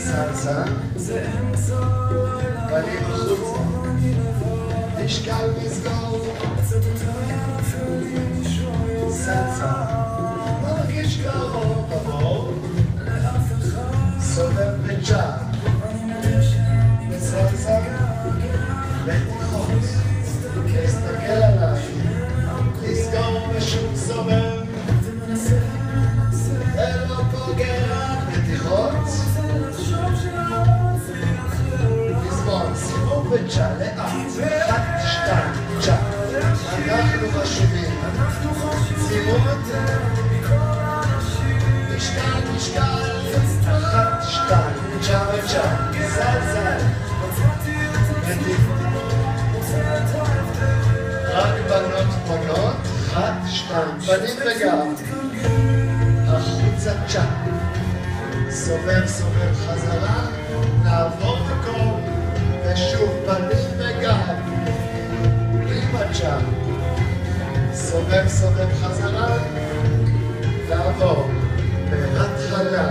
סלסה, פנים החוצה, משקל מסגור, סלסה, מרגיש קרוב עבור, סובב בצ'ה, בסלסה, בתיכון, להסתכל עליי, לסגור בשום סובב, זה לא פוגע, בתיכון, לזמון, סיבוב וצ'ה, לאט, 1, 2, צ'ה, אנחנו חשובים, סיבוב, משקל, 1, 2, צ'ה וצ'ה, סלסה, בתיכון, רק בנות, 1, 2, פנים וגב, החוצה צ'ה, סובב חזרה, נעבור מקום, ושוב פנים וגב, עם הצ'ה, סובב חזרה, לעבור, בהתחלה.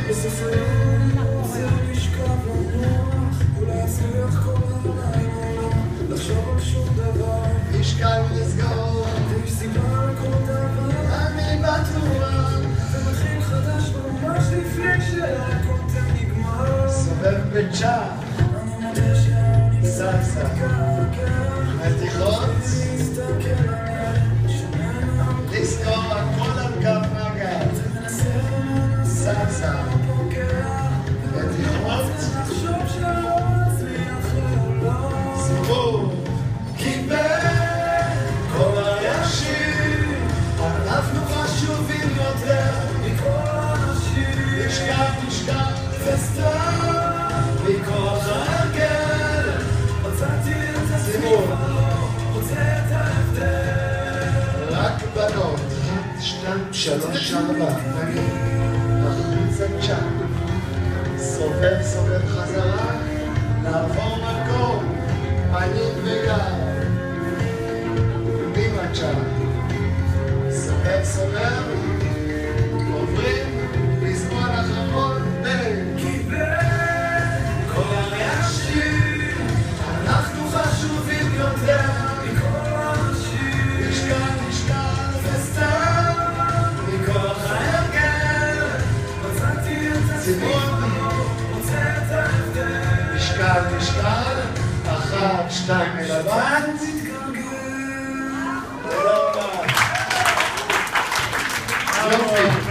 בסוף היום רוצה לשכב לנוח, ולהצליח כל הלילה, לחשוב על שום דבר, משקל לסגור, יש סיבה לכל דבר, אני בטוח, ומתחיל חדש ממש לפני שהקונטנט נגמר, סובב בצ'ה, סלסה, מתיחות, לזכור הכל על כף רגל, סלסה, מתיחות, סיבוב, קיבל, כל הישיר, אנחנו חשובים יותר מכל האנשים, משקל וסתם, מכוח הרגל, מצאתי את הסיבוב, רוצה את ההבדל, רק בנות, 1, 2, 3, 4, נגיד, החוצה צ'ה, סובב חזרה, לעבור מקום, פנים וגב, עם הצ'ה, סובב, עוברים, בזמן אחרון, קיבל, כל הרעשים, אנחנו חשובים יותר מכל האנשים, משקל וסתם, מכוח ההרגל, מצאתי את הסיבוב, רוצה את ההבדל, משקל, 1, 2, מלבן, תתגלגל. תודה רבה. יופי.